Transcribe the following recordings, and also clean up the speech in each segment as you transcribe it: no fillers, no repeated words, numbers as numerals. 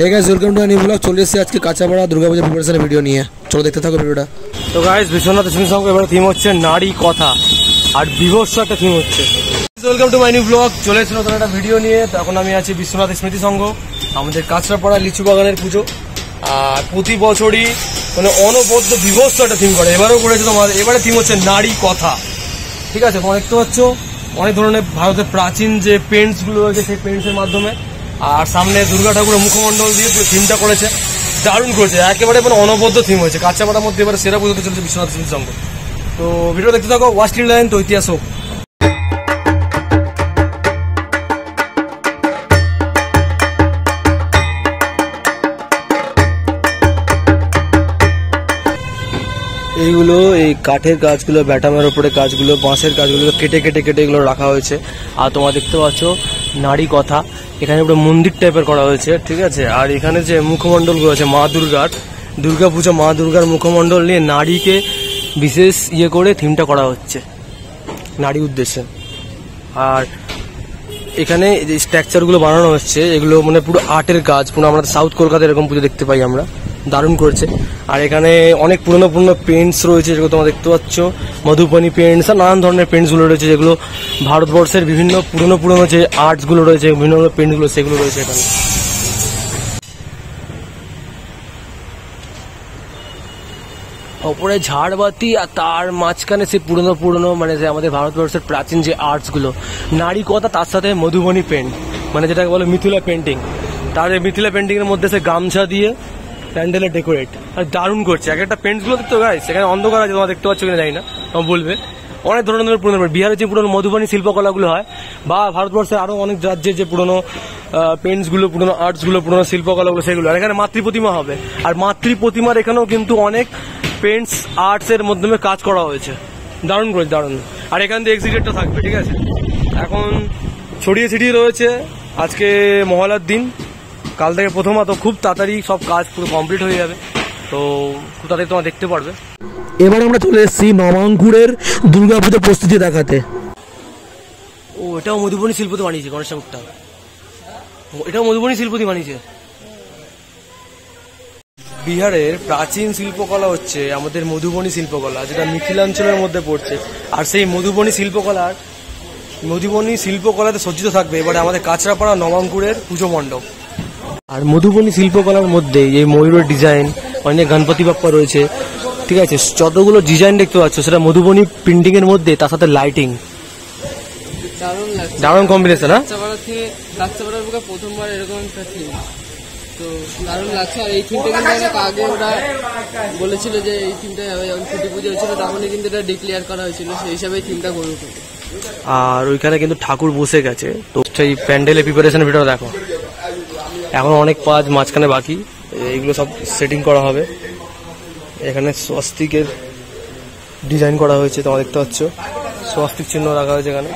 Hey guys welcome to new blog. चले एসেছি আজকে কাঁচাপাড়া দুর্গাপূজা প্রিপারেশনের ভিডিও নিয়ে। চলো দেখতে থাকো ভিডিওটা। তো গাইস বিশ্বনাথ স্মৃতি সংঘ এবারে থিম হচ্ছে নারী কথা আর বিভৎস একটা থিম হচ্ছে। Welcome to my new blog. চলে এসেছি নতুন একটা ভিডিও নিয়ে। তো এখন আমি আছি বিশ্বনাথ স্মৃতি সংঘ, আমাদের কাঁচরাপাড়া লিচু বাগানের পুজো। আর প্রতি বছরই মানে অনবদ্য বিভৎস একটা থিম করে, এবারেও করেছে তোমার। এবারে থিম হচ্ছে নারী কথা, ঠিক আছে? তোমরা দেখতে পাচ্ছ অনেক ধরনের ভারতের প্রাচীন যে পেন্টস গুলো রয়েছে সেই পেন্টসের মাধ্যমে, আর সামনে দুর্গা ঠাকুরের মুখমণ্ডল দিয়ে থিমটা করেছে, দারুণ করেছে একেবারে, মানে অনবদ্য থিম হয়েছে। কাঁচাপাড়ার মধ্যে এবারে সেরা পুজোতে চলেছে বিশ্বনাথ স্মৃতি সংঘ। তো ভিডিও দেখতে থাকো, ওয়াচ টিল লাইন। তো ইতিহাস হোক। এইগুলো এই কাঠের কাজগুলো, ব্যাটামের উপরে কাজগুলো, বাঁশের কাজগুলো কেটে কেটে কেটে এগুলো রাখা হয়েছে। আর তোমরা দেখতে পাচ্ছ নারী কথা, এখানে পুরো মন্দির টাইপের করা হয়েছে, ঠিক আছে? আর এখানে যে মুখমণ্ডলগুলো আছে মা দুর্গার, দুর্গা পুজো মা দুর্গার মুখমণ্ডল নিয়ে নারীকে বিশেষ করে থিমটা করা হচ্ছে নারী উদ্দেশ্যে। আর এখানে যে স্ট্রাকচারগুলো বানানো হচ্ছে এগুলো মানে পুরো আর্টের কাজ, পুরো আমরা সাউথ কলকাতায় এরকম পুজো দেখতে পাই আমরা, দারুণ করেছে। আর এখানে অনেক পুরনো পুরনো পেন্টস রয়েছে, যেগুলো তোমরা দেখতে পাচ্ছ, মধুবনী পেন্টস আর নানান ধরনের পেন্টসগুলো রয়েছে, যেগুলো ভারতবর্ষের বিভিন্ন পুরনো পুরনো যে আর্টসগুলো রয়েছে, বিভিন্ন পেন্টগুলো সেগুলো রয়েছে এখানে। ওপরে ঝাড়বাতি আর তার মাঝখানে সে পুরনো পুরনো মানে যে আমাদের ভারতবর্ষের প্রাচীন যে আর্টসগুলো, নারী কথা, তার সাথে মধুবনী পেন্ট মানে যেটাকে বলে মিথিলা পেন্টিং। তার এই মিথিলা পেন্টিং এর মধ্যে সে গামছা দিয়ে প্যান্ডেলে ডেকোরেট, আর দারুণ করছে। এক একটা পেন্টসগুলো দেখতে গাইস, সেখানে অন্ধকার আছে, তোমরা দেখতে পাচ্ছ কিনা জানি না, তোমার বলবে। অনেক ধরনের পুরনো বিহারের যে পুরনো মধুবনী শিল্পকলাগুলো হয়, বা ভারতবর্ষের আরো অনেক রাজ্যের যে পুরনো পেন্টসগুলো, পুরনো আর্টসগুলো, পুরনো শিল্পকলাগুলো, সেগুলো। আর এখানে মাতৃ প্রতিমা হবে, আর মাতৃ প্রতিমার এখানেও কিন্তু অনেক পেন্টস আর্টস এর মাধ্যমে কাজ করা হয়েছে, দারুণ করেছে, দারুণ। আর এখান দিয়ে এক্সিবিটটা থাকবে, ঠিক আছে? এখন ছড়িয়ে ছিটিয়ে রয়েছে, আজকে মহলার দিন, কাল থেকে প্রথমা, তো খুব তাড়াতাড়ি সব কাজ পুরো কমপ্লিট হয়ে যাবে, তো খুব তাড়াতাড়ি তোমরা দেখতে পারবে। এবার আমরা চলে এসেছি নবাঙ্কুরের দুর্গাপূজা প্রস্তুতি দেখাতে। ও এটাও মধুবনী শিল্পতে বানিয়েছে গণেশ ঠাকুরটা, এটাও মধুবনী শিল্পতে বানিয়েছে। বিহারের প্রাচীন শিল্পকলা হচ্ছে আমাদের মধুবনী শিল্পকলা, যেটা মিথিলাঞ্চলের মধ্যে পড়ছে। আর সেই মধুবনী শিল্পকলাতে সজ্জিত থাকবে এবারে আমাদের কাঁচরাপাড়া নবাঙ্কুরের পুজো মণ্ডপ। আর মধুবনী শিল্পকলার মধ্যে এই ময়ূরের ডিজাইন, অনেক গণপতি বাপ্পা রয়েছে, ঠিক আছে? যতগুলো ডিজাইন দেখতে পাচ্ছ সেটা মধুবনী প্রিন্টিং এর মধ্যে, তার সাথে লাইটিং, দারুণ কম্বিনেশন। কাঁচরাপাড়ার বুকে প্রথমবার এরকম একটা থিম, তো দারুণ লাগছে। আর এই থিমটা কিন্তু অনেক আগে ওরা বলেছিল যে এই থিমটা হবে, যখন ছুটি পুজো হয়েছিল তখনই কিন্তু এটা ডিক্লেয়ার করা হয়েছিল, সেই হিসাবে থিমটা গড়ে উঠে। আর ওইখানে কিন্তু ঠাকুর বসে গেছে, তো সেই প্যান্ডেলের প্রিপারেশন ভিডিও দেখো। এখন অনেক কাজ মাঝখানে বাকি, এইগুলো সব সেটিং করা হবে। এখানে স্বস্তিকের ডিজাইন করা হয়েছে, তোমরা দেখতে পাচ্ছ, স্বস্তিক চিহ্ন রাখা হয়েছে এখানে।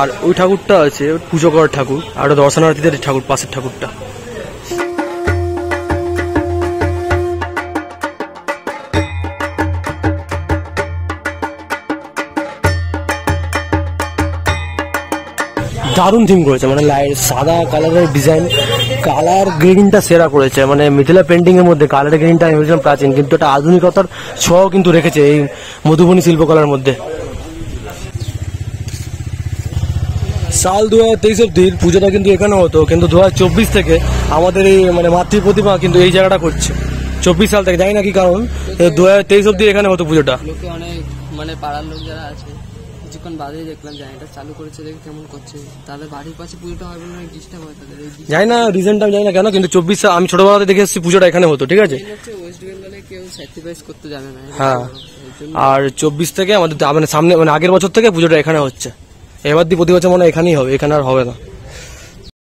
আর ওই ঠাকুরটা আছে পুজো করার ঠাকুর, আর ওটা দর্শনার্থীদের ঠাকুর, পাশের ঠাকুরটা। দারুণ থিম করেছে, মানে লাইট সাদা কালারের ডিজাইন, কালার গ্রেডিংটা সেরা করেছে। মানে মিথিলা পেন্টিং এর মধ্যে কালার গ্রেডিংটা আমি বলছিলাম প্রাচীন, কিন্তু একটা আধুনিকতার ছোঁয়াও কিন্তু রেখেছে এই মধুবনী শিল্পকলার মধ্যে। সাল 2023 অব্দি পুজোটা কিন্তু এখানে হতো, কিন্তু 2024 থেকে আমাদের এই মানে মাতৃ প্রতিমা কিন্তু এই জায়গাটা করছে। 24 সাল থেকে, জানি না কি কারণ, 2023 অব্দি এখানে হতো পুজোটা। লোকে অনেক মানে পাড়ার লোক যারা আছে, কিছুক্ষণ বাদেই দেখলাম জানিটা চালু করেছে, দেখে কেমন করছে, তাদের বাড়ির পাশে পুজোটা হয় বলে ডিস্টার্ব হয় তাদের। জানি না রিজনটা, জানি না কেন, কিন্তু 24 সাল আমি ছোটবেলাতে দেখে এসেছি পুজোটা এখানে হতো, ঠিক আছে? ওয়েস্ট বেঙ্গলে কেউ স্যাক্রিফাইস করতে যাবে না। হ্যাঁ, আর 24 থেকে আমাদের মানে সামনে মানে আগের বছর থেকে পুজোটা এখানে হচ্ছে। এবার প্রতি বছর মনে হয় এখানেই হবে, এখানে আর হবে না।